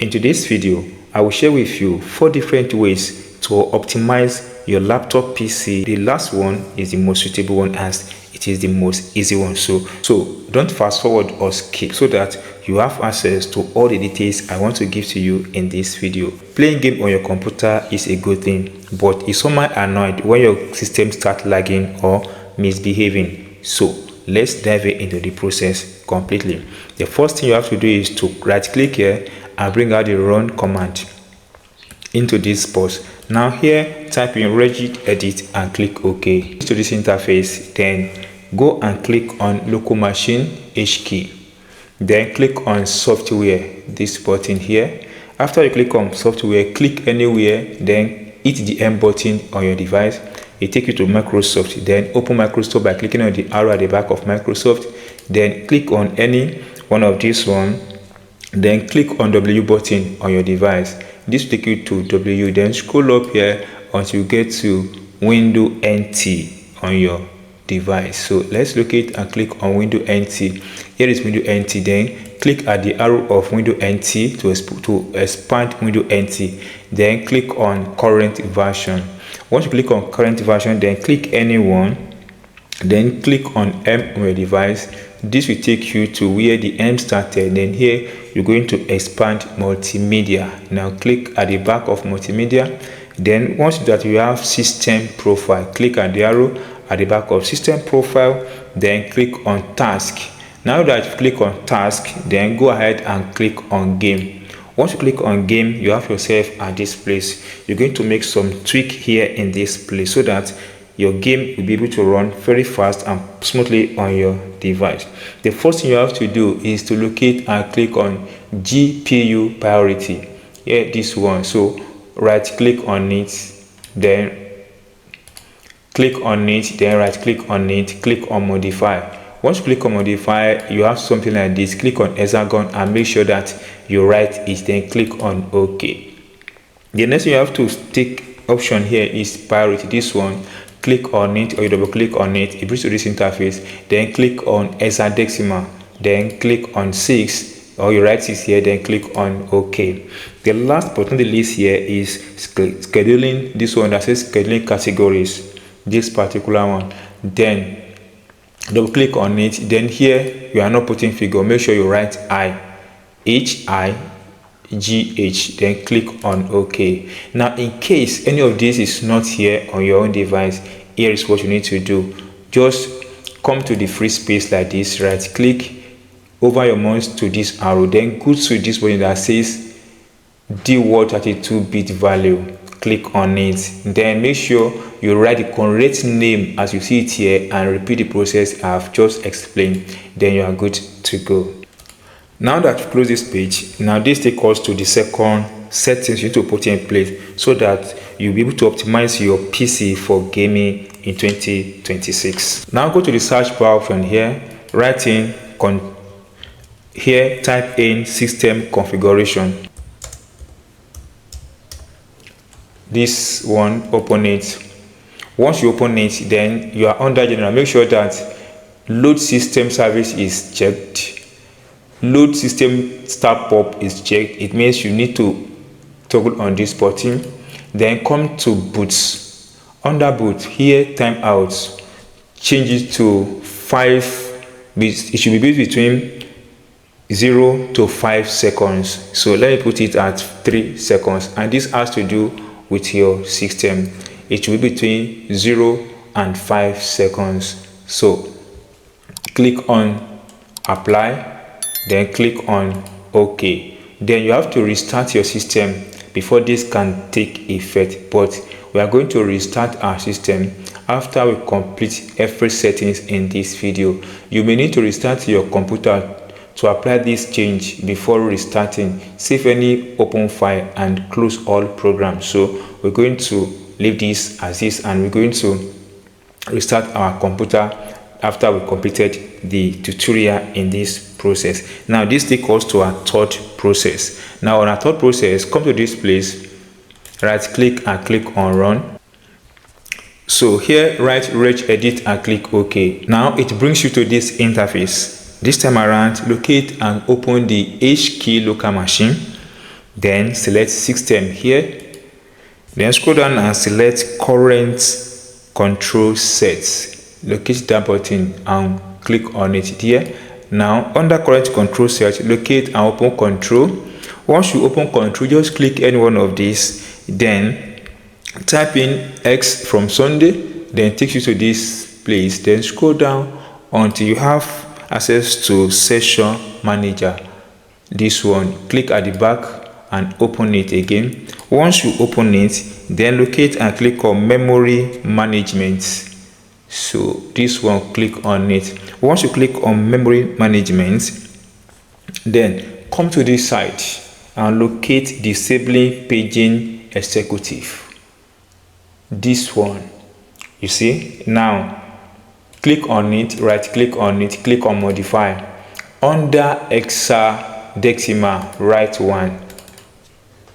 In today's video, I will share with you 4 different ways to optimize your laptop PC. The last one is the most suitable one as it is the most easy one. So don't fast forward or skip so that you have access to all the details I want to give to you in this video. Playing game on your computer is a good thing, but it's somehow annoyed when your system starts lagging or misbehaving. So let's dive into the process completely. The first thing you have to do is to right click here and bring out the run command into this box. Now here type in regedit and click OK. To this interface, then go and click on local machine H key, then click on software, this button here. After you click on software, click anywhere, then hit the M button on your device. It takes you to Microsoft. Then open Microsoft by clicking on the arrow at the back of Microsoft, then click on any one of these one, then click on W button on your device. This will take you to W, then scroll up here until you get to Windows NT on your device. So let's locate and click on Windows NT. Here is Windows NT, then click at the arrow of Windows NT to expand Windows NT, then click on current version. Once you click on current version, then click anyone, then click on M on your device. This will take you to where the M started. Then here you're going to expand multimedia. Now click at the back of multimedia. Then once that you have system profile, click at the arrow at the back of system profile, then click on task. Now that you click on task, then go ahead and click on game. Once you click on game, you have yourself at this place. You're going to make some tweak here in this place so that your game will be able to run very fast and smoothly on your device. The first thing you have to do is to locate and click on GPU priority. Here, this one. So right click on it, then click on it, then right click on it, click on modify. Once you click on modify, you have something like this. Click on hexagon and make sure that you write it, then click on OK. The next thing you have to take option here is priority. This one, click on it or you double click on it. It brings to this interface. Then click on hexadecimal, then click on 6 or you write 6 here, then click on OK. The last but not the least here is scheduling. This one that says scheduling categories, this particular one. Then double click on it. Then here you are not putting figure, make sure you write HIGH, then click on OK. Now in case any of this is not here on your own device, here is what you need to do. Just come to the free space like this, right click over your mouse to this arrow, then go to this button that says DWORD 32-bit value, click on it. Then make sure you write the correct name as you see it here and repeat the process I have just explained. Then you are good to go. Now that you close this page, now this takes us to the second settings you need to put in place so that you'll be able to optimize your PC for gaming in 2026. Now go to the search bar option here, write in here, type in system configuration. This one, open it. Once you open it, then you are under general. Make sure that load system service is checked. Load system startup is checked. It means you need to toggle on this button. Then come to boots. Under boot here, timeouts, change it to 5. It should be between 0 to 5 seconds. So let me put it at 3 seconds. And this has to do with your system. It should be between 0 and 5 seconds. So click on apply, then click on OK. Then you have to restart your system before this can take effect, but we are going to restart our system after we complete every settings in this video. You may need to restart your computer to apply this change before restarting. Save any open file and close all programs. So we're going to leave this as is and we're going to restart our computer after we completed the tutorial in this process. Now this takes us to our third process. Now on our third process, come to this place, right click and click on run. So here write regedit and click OK. Now it brings you to this interface. This time around, locate and open the H key local machine. then select system here, then scroll down and select current control sets. Locate that button and click on it here. Now under current control set, locate and open control. Once you open control, just click any one of these, then type in X from Sunday, then it takes you to this place, then scroll down until you have access to session manager. This one, click at the back and open it again. Once you open it, then locate and click on memory management. So this one, click on it. Once you click on memory management, then come to this site and locate disabling paging executive. This one, you see. Now click on it, right click on it, click on modify. Under hexadecimal, write 1,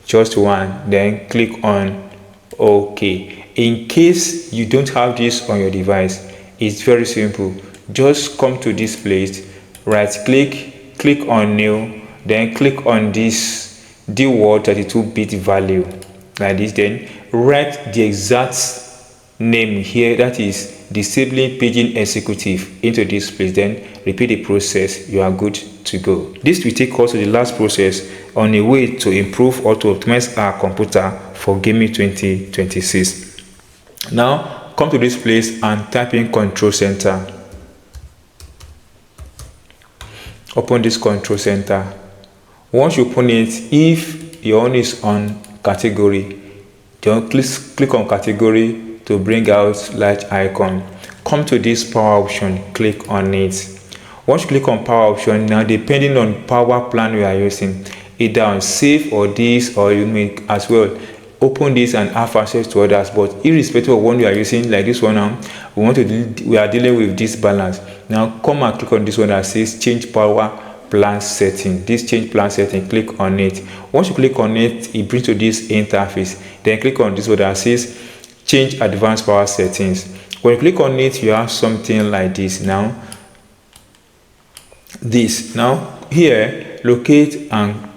just 1, then click on OK. In case you don't have this on your device, it's very simple. Just come to this place, right click, click on new, then click on this DWORD 32-bit value like this, then write the exact name here, that is disabling paging executive, into this place, then repeat the process. You are good to go. This will take us to the last process on a way to improve or to optimize our computer for gaming 2026. Now come to this place and type in control center. Open this control center. Once you open it, if your own is on category, then click on category to bring out light icon. Come to this power option, click on it. Once you click on power option, now depending on power plan you are using, either on save or this, or you may as well open this and have access to others. But irrespective of one you are using, like this one now, we are dealing with this balance. Now come and click on this one that says change power plan setting. This change plan setting, click on it. Once you click on it, it brings to this interface. Then click on this one that says change advanced power settings. When you click on it, you have something like this. Now here, locate and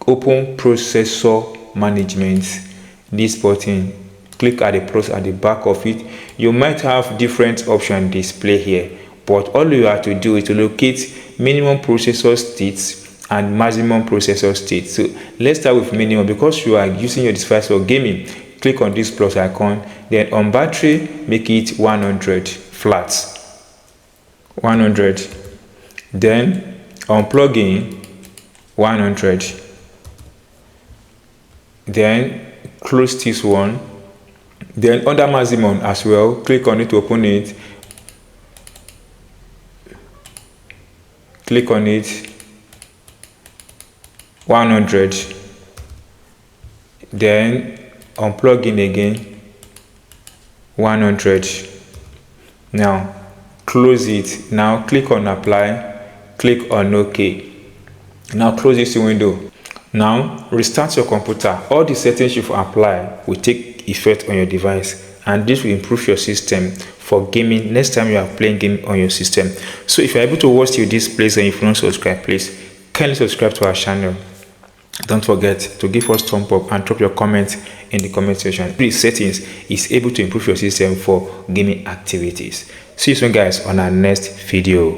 open processor management. This button, click at the plus at the back of it. You might have different options display here, but all you have to do is to locate minimum processor states and maximum processor state. So let's start with minimum, because you are using your device for gaming. Click on this plus icon, then on battery make it 100 flat, 100, then on plug-in 100, then close this one, then under maximum as well, click on it to open it, click on it 100, then unplug in again 100. Now close it. Now click on apply, click on OK. Now close this window. Now restart your computer. All the settings you've applied will take effect on your device, and this will improve your system for gaming next time you are playing game on your system. So if you're able to watch till this place and if you don't subscribe, please kindly subscribe to our channel. Don't forget to give us thumbs up and drop your comments in the comment section. These settings is able to improve your system for gaming activities. See you soon guys on our next video.